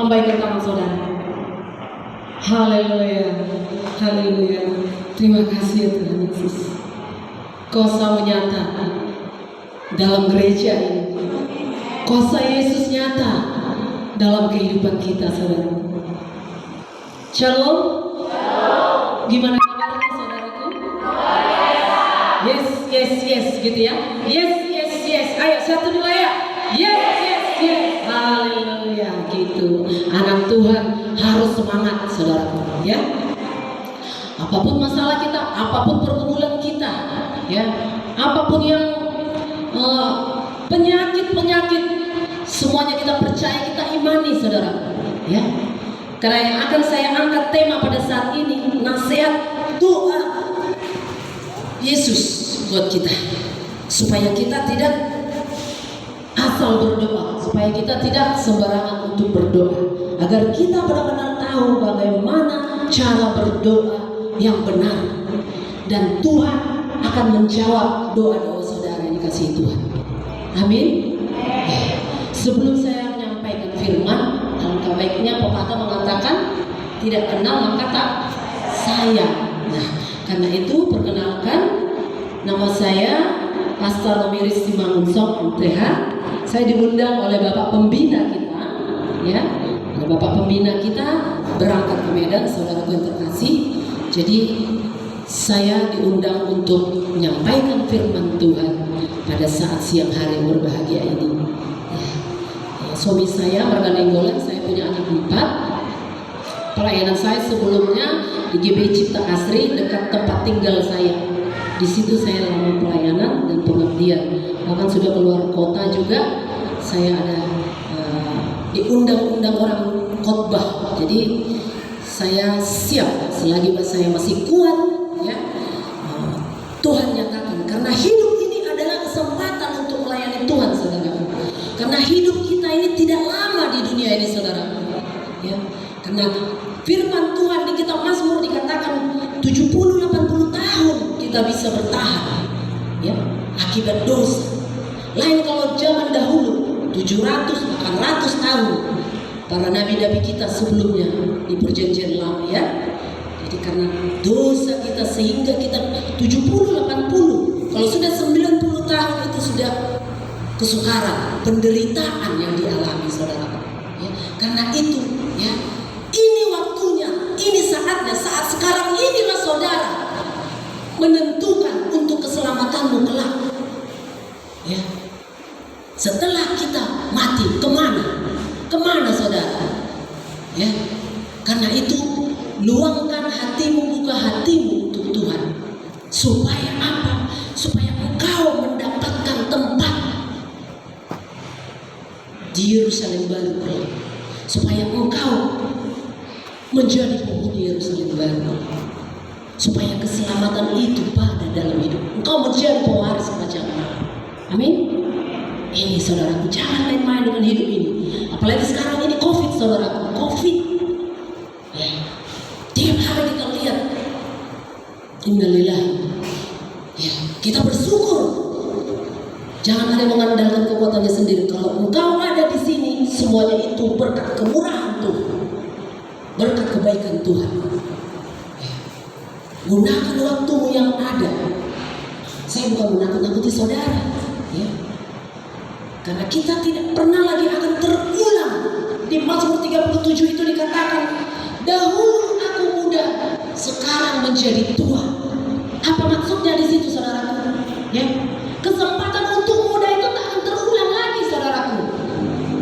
Lambaikan tangan saudara. Haleluya, haleluya. Terima kasih ya Tuhan Yesus. Kuasa menyata dalam gereja ini. Kuasa Yesus nyata dalam kehidupan kita, saudara. Shalom. Gimana kabarnya saudaraku? Yes, yes, yes, gitu ya. Yes, yes, yes. Ayo satu dulu ya. Yes, yes, yes. Haleluya, gitu. Anak Tuhan harus semangat, saudaraku, ya. Apapun masalah kita, apapun pergumulan kita, ya, apapun yang penyakit, semuanya kita percaya, kita imani, saudaraku, ya. Karena yang akan saya angkat tema pada saat ini, nasihat doa Yesus buat kita, supaya kita tidak asal berdoa, supaya kita tidak sembarangan untuk berdoa, agar kita benar-benar tahu bagaimana cara berdoa yang benar, dan Tuhan akan menjawab doa-doa saudara yang dikasihi Tuhan. Amin. Sebelum saya menyampaikan firman, alangkah baiknya pepatah mengatakan tidak kenal maka tak sayang. Nah, karena itu perkenalkan, nama saya Pastor Nomiris Simangunsong MTH. Saya diundang oleh Bapak Pembina kita, ya, oleh Bapak Pembina kita berangkat ke Medan, saudaraku yang terkasih. Jadi saya diundang untuk menyampaikan firman Tuhan pada saat siang hari yang berbahagia ini. Suami saya Marga Nenggolan, saya punya anak 4. Pelayanan saya sebelumnya di GBI Cipta Asri dekat tempat tinggal saya. Di situ saya lama pelayanan dan pengabdian. Bahkan sudah keluar kota juga. Saya ada diundang-undang orang khotbah. Jadi saya siap selagi saya masih kuat, ya. Tuhan nyatakan, karena hidup ini adalah kesempatan untuk melayani Tuhan, saudara. Karena hidup kita ini tidak lama di dunia ini, saudara, ya. Karena firman Tuhan di kitab Mazmur dikatakan 70-80 tahun kita bisa bertahan, ya, akibat dosa. Lain kalau zaman dahulu 700 bahkan 100 tahun para nabi-nabi kita sebelumnya di perjanjian lama, ya. Jadi karena dosa kita sehingga kita 70-80, kalau sudah 90 tahun itu sudah kesukaran, penderitaan yang dialami, saudara, ya. Karena itu, ya, ini waktunya, ini saatnya, saat sekarang inilah saudara menentukan untuk keselamatanmu kelak, ya. Setelah kita mati, kemana saudara, ya. Karena itu luangkan hatimu, buka hatimu untuk Tuhan, supaya apa? Supaya engkau mendapatkan tempat di Yerusalem baru, supaya engkau menjadi penghuni Yerusalem baru, supaya keselamatan itu pada dalam hidup engkau menjadi pewaris kerajaan Allah. Amin. Ini saudaraku, jangan main-main dengan hidup ini. Apalagi sekarang ini COVID, saudaraku, COVID, ya. Tiap hari kita lihat, innalillahi, ya, kita bersyukur. Jangan ada yang mengandalkan kekuatannya sendiri. Kalau engkau ada di sini, semuanya itu berkat kemurahan Tuhan, berkat kebaikan Tuhan. Ya. Gunakan waktumu yang ada. Saya bukan menakut-nakuti saudara, ya. Karena kita tidak pernah lagi akan terulang. Di Mazmur 37 itu dikatakan, dahulu aku muda, sekarang menjadi tua. Apa maksudnya di situ, saudaraku? Ya, kesempatan untuk muda itu tak akan terulang lagi, saudaraku.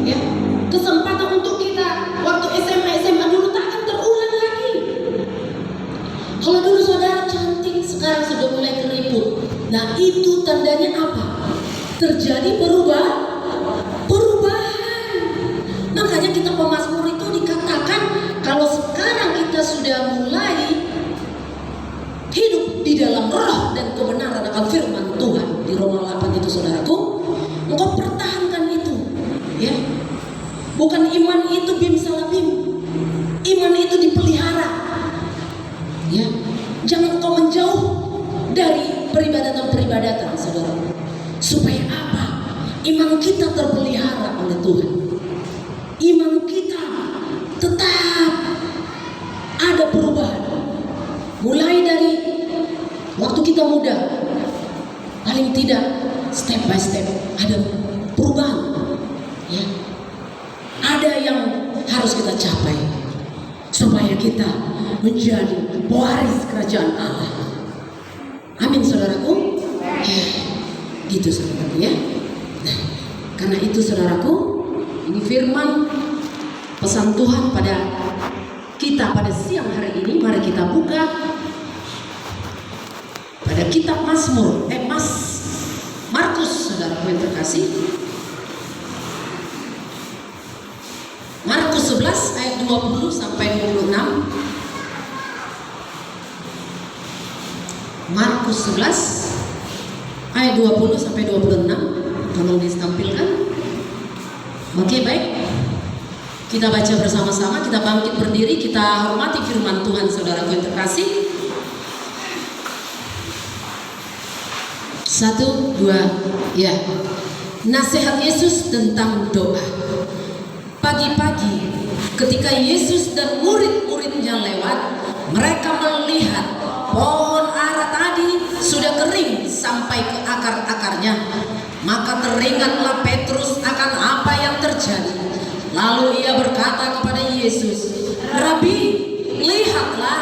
Ya, kesempatan untuk kita waktu SMA dulu tak akan terulang lagi. Kalau dulu saudara cantik, sekarang sudah mulai keriput. Nah, itu tandanya apa? Terjadi perubahan. Makanya kita pemazmur itu dikatakan, kalau sekarang kita sudah mulai hidup di dalam roh dan kebenaran akan firman Tuhan di Roma 8 itu, saudaraku, engkau pertahankan itu, ya. Bukan iman itu bim salah bim, iman itu dipelihara, ya. Jangan engkau menjauh dari peribadatan, saudara. Supaya apa? Iman kita terpelihara oleh Tuhan. Iman kita ada perubahan. Mulai dari waktu kita muda, paling tidak step by step ada perubahan. Ya. Ada yang harus kita capai supaya kita menjadi pewaris kerajaan Allah. Amin saudaraku. Gitu saudaraku ya. Nah, karena itu saudaraku, ini firman pesan Tuhan pada kita pada siang hari ini. Mari kita buka pada kitab Mazmur, Markus, saudaraku yang terkasih. Markus 11 ayat 20 sampai 26. Markus 11 ayat 20 sampai 26. Tolong ditampilkan. Oke, baik. Kita baca bersama-sama, kita bangkit berdiri, kita hormati firman Tuhan saudaraku yang terkasih. 1, 2, ya. Nasihat Yesus tentang doa. Pagi-pagi ketika Yesus dan murid-muridnya lewat, mereka melihat pohon ara tadi sudah kering sampai ke akar-akarnya. Maka teringatlah Petrus akan apa yang terjadi. Lalu ia berkata kepada Yesus, "Rabi, lihatlah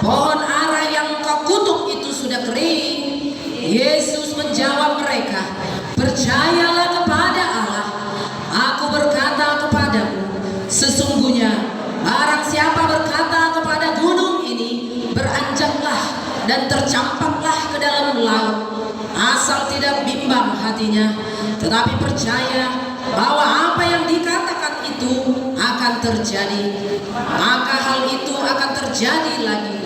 pohon ara yang kau kutuk itu sudah kering." Yesus menjawab mereka, "Percayalah kepada Allah. Aku berkata kepadamu, sesungguhnya barang siapa berkata kepada gunung ini, beranjaklah dan tercampaklah ke dalam laut, asal tidak bimbang hatinya, tetapi percaya bahwa apa yang dikatakan itu akan terjadi, maka hal itu akan terjadi lagi.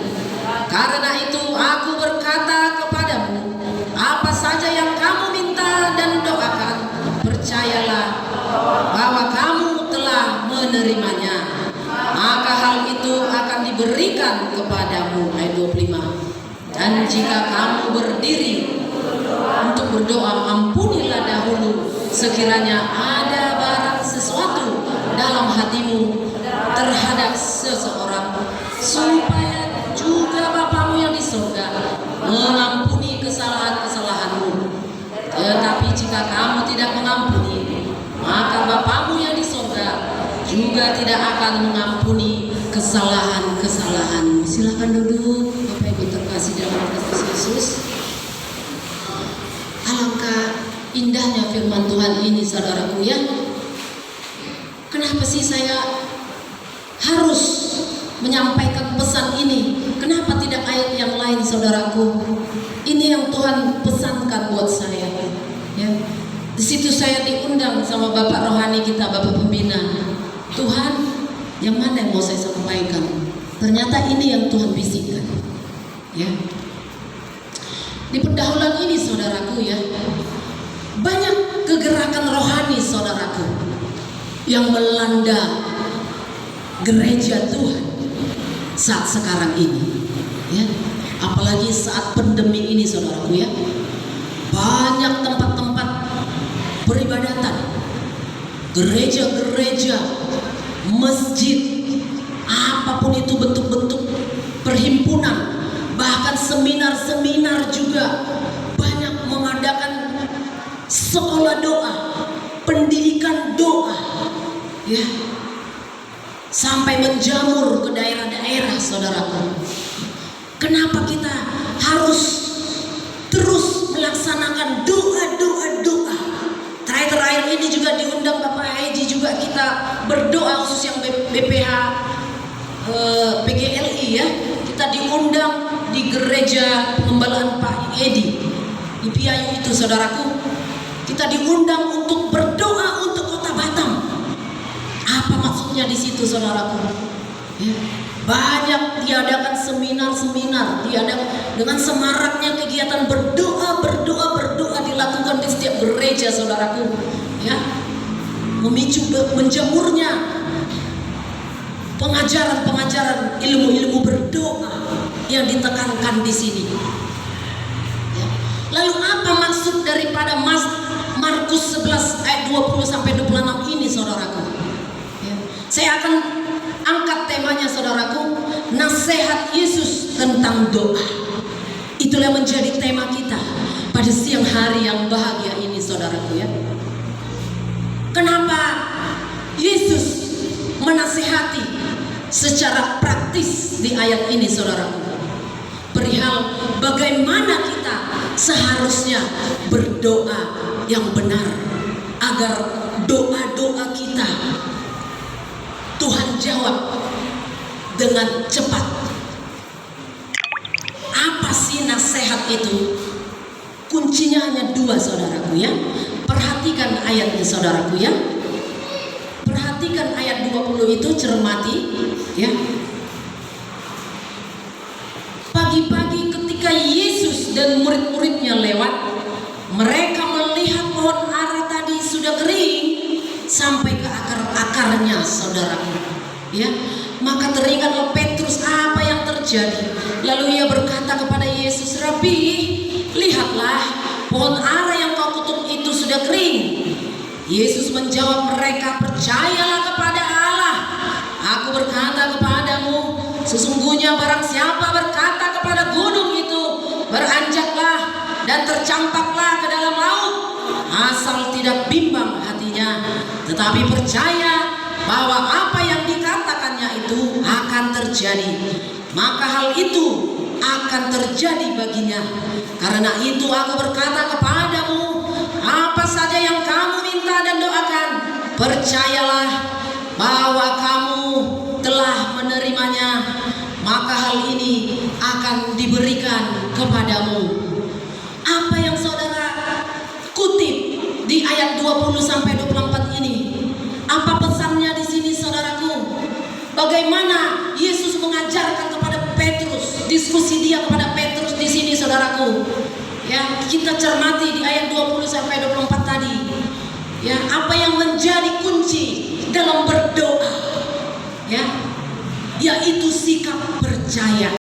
Karena itu aku berkata kepadamu, apa saja yang kamu minta dan doakan, percayalah bahwa kamu telah menerimanya, maka hal itu akan diberikan kepadamu." Ayat 25. "Dan jika kamu berdiri untuk berdoa, ampunilah dahulu sekiranya ada barang sesuatu dalam hatimu terhadap seseorang, supaya juga Bapamu yang di surga mengampuni kesalahan-kesalahanmu. Tetapi jika kamu tidak mengampuni, maka Bapamu yang di surga juga tidak akan mengampuni kesalahan-kesalahanmu." Silakan duduk, Bapak Ibu terkasih dalam Kristus Yesus. Alangkah indahnya firman Tuhan ini saudaraku ya. Kenapa sih saya harus menyampaikan pesan ini? Kenapa tidak ayat yang lain saudaraku? Ini yang Tuhan pesankan buat saya ya. Di situ saya diundang sama Bapak rohani kita, Bapak Pembina. "Tuhan, yang mana yang mau saya sampaikan?" Ternyata ini yang Tuhan bisikkan ya. Di pergaulan ini saudaraku ya, banyak kegerakan rohani saudaraku yang melanda gereja Tuhan saat sekarang ini ya. Apalagi saat pandemi ini saudaraku ya, banyak tempat-tempat peribadatan, gereja-gereja, masjid, apapun itu bentuk-bentuk perhimpunan, bahkan seminar-seminar juga banyak mengadakan sekolah doa, pendidikan doa ya, sampai menjamur ke daerah-daerah saudaraku. Kenapa kita harus terus melaksanakan doa? Terakhir ini juga diundang Bapak Haji juga, kita berdoa khusus yang BPH PGLI ya. Kita diundang di gereja Pengembalaan Pak Edi di Piayu itu saudaraku. Kita diundang untuk berdoa untuk Kota Batam. Apa maksudnya di situ saudaraku? Ya. Banyak diadakan seminar-seminar, dengan semaraknya kegiatan berdoa dilakukan di setiap gereja saudaraku ya, memicu menjamurnya pengajaran ilmu-ilmu berdoa yang ditekankan di sini ya. Lalu apa maksud daripada Markus 11 ayat 20 sampai 26 ini saudaraku ya? Saya akan angkat temanya saudaraku, nasihat Yesus tentang doa. Itulah menjadi tema kita pada siang hari yang bahagia ini saudaraku ya. Kenapa Yesus menasihati secara praktis di ayat ini saudaraku? Perihal bagaimana kita seharusnya berdoa yang benar, agar doa-doa kita Tuhan jawab dengan cepat. Apa sih nasihat itu? Kuncinya hanya dua saudaraku ya. Perhatikan ayatnya saudaraku ya. Perhatikan ayat 20 itu, cermati ya. Pagi-pagi ketika Yesus dan murid-muridnya lewat, mereka melihat pohon ara tadi sudah kering sampai ke akar-akarnya saudaraku ya. Maka teringatlah Petrus apa yang terjadi. Lalu ia berkata kepada Yesus, "Rabi, lihatlah, pohon ara yang kau kutuk itu sudah kering." Yesus menjawab mereka, "Percayalah kepada Allah. Aku berkata kepadamu, sesungguhnya barang siapa berkata kepada gunung itu, beranjaklah dan tercampaklah ke dalam laut, asal tidak bimbang hatinya, tetapi percaya bahwa apa yang dikatakannya itu akan terjadi, maka hal itu akan terjadi baginya. Karena itu aku berkata kepadamu, apa saja yang kamu minta dan doakan, percayalah bahwa kamu telah menerimanya, maka hal ini akan diberikan kepadamu." Apa yang saudara kutip di ayat 20 sampai 24 ini? Apa pesannya di sini saudaraku? Bagaimana Yesus mengajarkan kepada Petrus, diskusi dia kepada Petrus di sini saudaraku? Ya, kita cermati di ayat 20 sampai 24 tadi. Ya, apa yang menjadi kunci dalam berdoa? Ya, yaitu sikap percaya.